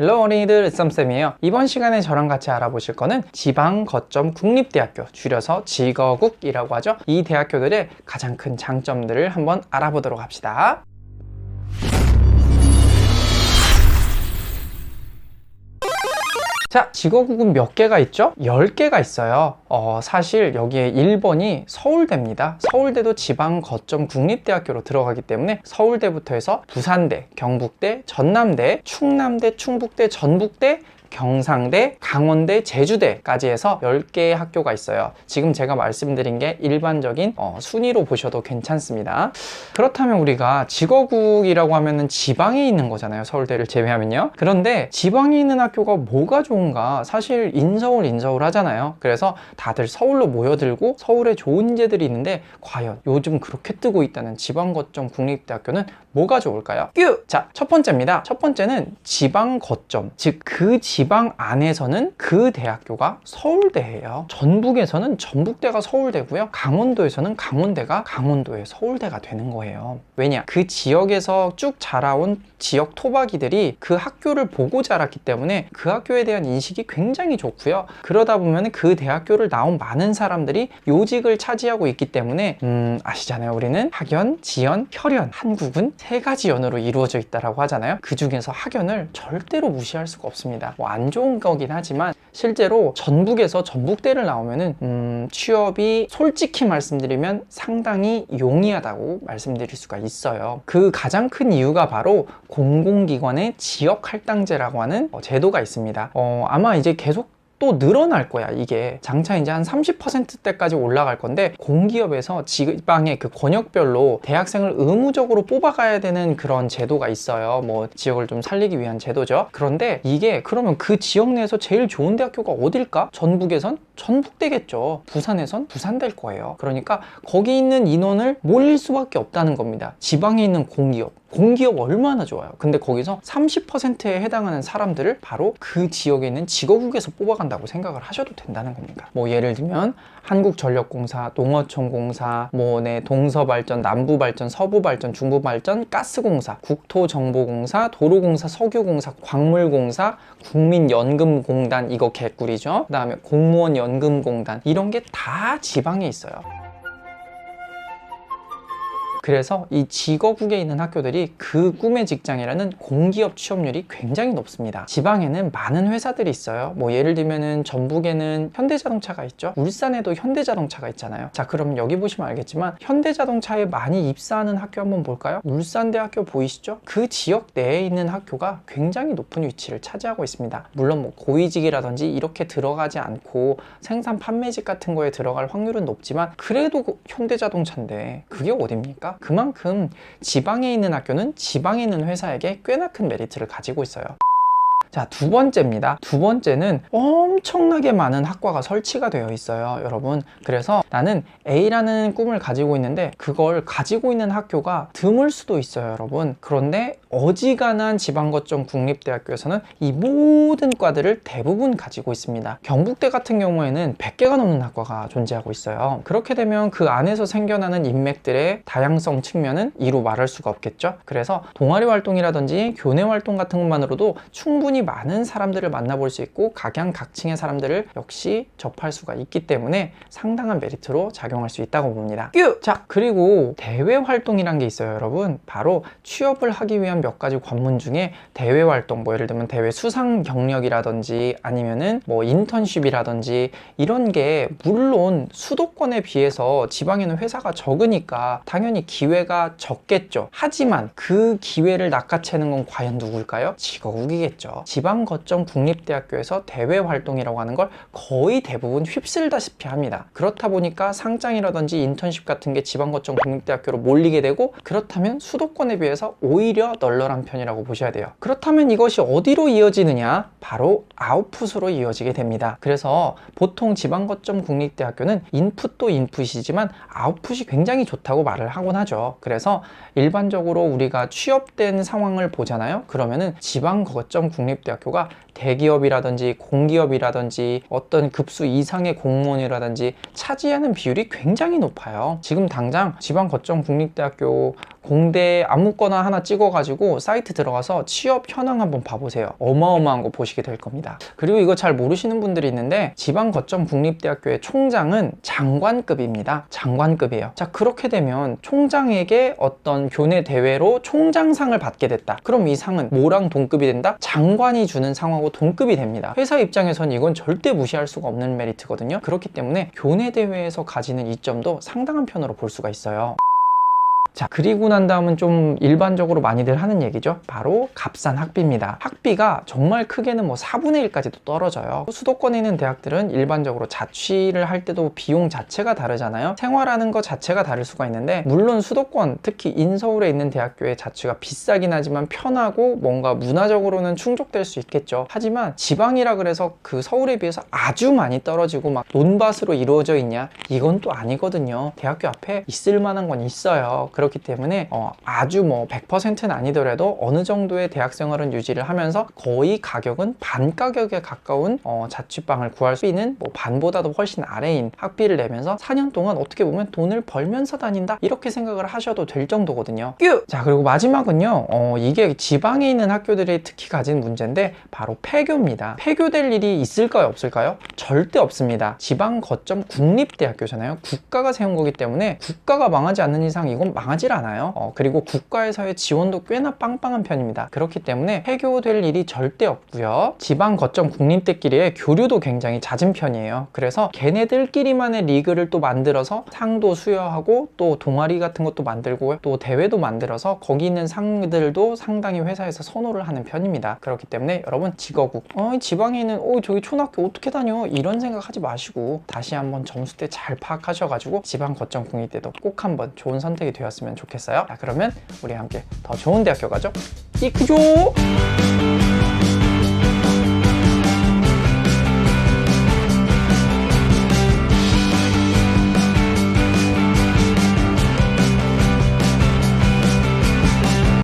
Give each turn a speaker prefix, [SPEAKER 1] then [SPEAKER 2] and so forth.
[SPEAKER 1] 헬로 어린이들, 썸쌤이에요. 이번 시간에 저랑 같이 알아보실 거는 지방 거점 국립대학교, 줄여서 지거국이라고 하죠. 이 대학교들의 가장 큰 장점들을 한번 알아보도록 합시다. 자, 지거국은 몇 개가 있죠? 10개가 있어요. 사실 여기에 1번이 서울대입니다. 서울대도 지방 거점 국립대학교로 들어가기 때문에 서울대부터 해서 부산대, 경북대, 전남대, 충남대, 충북대, 전북대, 경상대, 강원대, 제주대까지 해서 10개의 학교가 있어요. 지금 제가 말씀드린 게 일반적인 순위로 보셔도 괜찮습니다. 그렇다면 우리가 지거국이라고 하면은 지방에 있는 거잖아요. 서울대를 제외하면요. 그런데 지방에 있는 학교가 뭐가 좋은가? 사실 인서울 하잖아요. 그래서 다들 서울로 모여들고 서울에 좋은 제들이 있는데 과연 요즘 그렇게 뜨고 있다는 지방 거점 국립대학교는 뭐가 좋을까요? 큐! 자, 첫 번째입니다. 첫 번째는 지방 거점, 즉 그 지방 안에서는 그 대학교가 서울대예요. 전북에서는 전북대가 서울대고요. 강원도에서는 강원대가 강원도의 서울대가 되는 거예요. 왜냐? 그 지역에서 쭉 자라온 지역 토박이들이 그 학교를 보고 자랐기 때문에 그 학교에 대한 인식이 굉장히 좋고요. 그러다 보면 그 대학교를 나온 많은 사람들이 요직을 차지하고 있기 때문에 아시잖아요. 우리는 학연, 지연, 혈연, 한국은 3가지 연으로 이루어져 있다라고 하잖아요. 그 중에서 학연을 절대로 무시할 수가 없습니다. 뭐 안 좋은 거긴 하지만 실제로 전북에서 전북대를 나오면은 취업이 솔직히 말씀드리면 상당히 용이하다고 말씀드릴 수가 있어요. 그 가장 큰 이유가 바로 공공기관의 지역할당제라고 하는 제도가 있습니다. 아마 이제 계속 또 늘어날 거야. 이게 장차 이제 한 30%대까지 올라갈 건데 공기업에서 지방의 그 권역별로 대학생을 의무적으로 뽑아가야 되는 그런 제도가 있어요. 뭐 지역을 좀 살리기 위한 제도죠. 그런데 이게 그러면 그 지역 내에서 제일 좋은 대학교가 어딜까? 전북에선 전북대겠죠. 부산에선 부산될 거예요. 그러니까 거기 있는 인원을 몰릴 수밖에 없다는 겁니다. 지방에 있는 공기업 얼마나 좋아요. 근데 거기서 30%에 해당하는 사람들을 바로 그 지역에 있는 지거국에서 뽑아간다고 생각을 하셔도 된다는 겁니다. 뭐 예를 들면 한국전력공사, 농어촌공사, 동서발전, 남부발전, 서부발전, 중부발전, 가스공사, 국토정보공사, 도로공사, 석유공사, 광물공사, 국민연금공단, 이거 개꿀이죠. 그 다음에 공무원연금공단, 이런 게 다 지방에 있어요. 그래서 이 지거국에 있는 학교들이 그 꿈의 직장이라는 공기업 취업률이 굉장히 높습니다. 지방에는 많은 회사들이 있어요. 뭐 예를 들면은 전북에는 현대자동차가 있죠. 울산에도 현대자동차가 있잖아요. 자, 그럼 여기 보시면 알겠지만 현대자동차에 많이 입사하는 학교 한번 볼까요? 울산대학교 보이시죠? 그 지역 내에 있는 학교가 굉장히 높은 위치를 차지하고 있습니다. 물론 뭐 고위직이라든지 이렇게 들어가지 않고 생산 판매직 같은 거에 들어갈 확률은 높지만 그래도 현대자동차인데 그게 어딥니까? 그만큼 지방에 있는 학교는 지방에 있는 회사에게 꽤나 큰 메리트를 가지고 있어요. 자, 두 번째입니다. 두 번째는 엄청나게 많은 학과가 설치가 되어 있어요, 여러분. 그래서 나는 A라는 꿈을 가지고 있는데 그걸 가지고 있는 학교가 드물 수도 있어요, 여러분. 그런데 어지간한 지방거점 국립대학교에서는 이 모든 과들을 대부분 가지고 있습니다. 경북대 같은 경우에는 100개가 넘는 학과가 존재하고 있어요. 그렇게 되면 그 안에서 생겨나는 인맥들의 다양성 측면은 이루 말할 수가 없겠죠. 그래서 동아리 활동이라든지 교내 활동 같은 것만으로도 충분히 많은 사람들을 만나볼 수 있고 각양각층의 사람들을 역시 접할 수가 있기 때문에 상당한 메리트로 작용할 수 있다고 봅니다. 큐! 자, 그리고 대외 활동이란 게 있어요, 여러분. 바로 취업을 하기 위한 몇 가지 관문 중에 대외 활동, 뭐 예를 들면 대외 수상 경력이라든지 아니면은 뭐 인턴십이라든지 이런 게 물론 수도권에 비해서 지방에는 회사가 적으니까 당연히 기회가 적겠죠. 하지만 그 기회를 낚아채는 건 과연 누굴까요? 지거국이겠죠. 지방 거점 국립대학교에서 대외 활동이라고 하는 걸 거의 대부분 휩쓸다시피 합니다. 그렇다 보니까 상장이라든지 인턴십 같은 게 지방 거점 국립대학교로 몰리게 되고, 그렇다면 수도권에 비해서 오히려 널널한 편이라고 보셔야 돼요. 그렇다면 이것이 어디로 이어지느냐? 바로 아웃풋으로 이어지게 됩니다. 그래서 보통 지방 거점 국립대학교는 인풋도 인풋이지만 아웃풋이 굉장히 좋다고 말을 하곤 하죠. 그래서 일반적으로 우리가 취업된 상황을 보잖아요. 그러면은 지방 거점 국립대학교가 대기업이라든지 공기업이라든지 어떤 급수 이상의 공무원이라든지 차지하는 비율이 굉장히 높아요. 지금 당장 지방거점국립대학교 공대 아무거나 하나 찍어가지고 사이트 들어가서 취업 현황 한번 봐보세요. 어마어마한 거 보시게 될 겁니다. 그리고 이거 잘 모르시는 분들이 있는데 지방거점국립대학교의 총장은 장관급입니다. 장관급이에요. 자, 그렇게 되면 총장에게 어떤 교내 대회로 총장상을 받게 됐다. 그럼 이 상은 뭐랑 동급이 된다? 장관이 주는 상하고 동급이 됩니다. 회사 입장에선 이건 절대 무시할 수가 없는 메리트거든요. 그렇기 때문에 교내 대회에서 가지는 이점도 상당한 편으로 볼 수가 있어요. 자, 그리고 난 다음은 좀 일반적으로 많이들 하는 얘기죠. 바로 값싼 학비입니다. 학비가 정말 크게는 뭐 4분의 1까지도 떨어져요. 수도권에 있는 대학들은 일반적으로 자취를 할 때도 비용 자체가 다르잖아요. 생활하는 것 자체가 다를 수가 있는데, 물론 수도권, 특히 인서울에 있는 대학교의 자취가 비싸긴 하지만 편하고 뭔가 문화적으로는 충족될 수 있겠죠. 하지만 지방이라 그래서 그 서울에 비해서 아주 많이 떨어지고 막 논밭으로 이루어져 있냐? 이건 또 아니거든요. 대학교 앞에 있을 만한 건 있어요. 그렇기 때문에 아주 뭐 100%는 아니더라도 어느 정도의 대학 생활은 유지를 하면서 거의 가격은 반 가격에 가까운 자취방을 구할 수 있는, 뭐 반보다도 훨씬 아래인 학비를 내면서 4년 동안 어떻게 보면 돈을 벌면서 다닌다, 이렇게 생각을 하셔도 될 정도거든요. 뀨! 자, 그리고 마지막은요, 이게 지방에 있는 학교들이 특히 가진 문제인데 바로 폐교입니다. 폐교될 일이 있을까요, 없을까요? 절대 없습니다. 지방 거점 국립대학교잖아요. 국가가 세운 거기 때문에 국가가 망하지 않는 이상 이건 망하질 않아요. 그리고 국가에서의 지원도 꽤나 빵빵한 편입니다. 그렇기 때문에 폐교될 일이 절대 없고요. 지방 거점 국립대끼리의 교류도 굉장히 잦은 편이에요. 그래서 걔네들끼리만의 리그를 또 만들어서 상도 수여하고 또 동아리 같은 것도 만들고 또 대회도 만들어서 거기 있는 상들도 상당히 회사에서 선호를 하는 편입니다. 그렇기 때문에 여러분, 지거국 지방에 있는 저기 초등학교 어떻게 다녀? 이런 생각하지 마시고 다시 한번 점수대 잘 파악하셔가지고 지방 거점 국립대도 꼭 한번 좋은 선택이 되었으면 좋겠어요. 자, 그러면 우리 함께 더 좋은 대학교 가죠. 이크죠.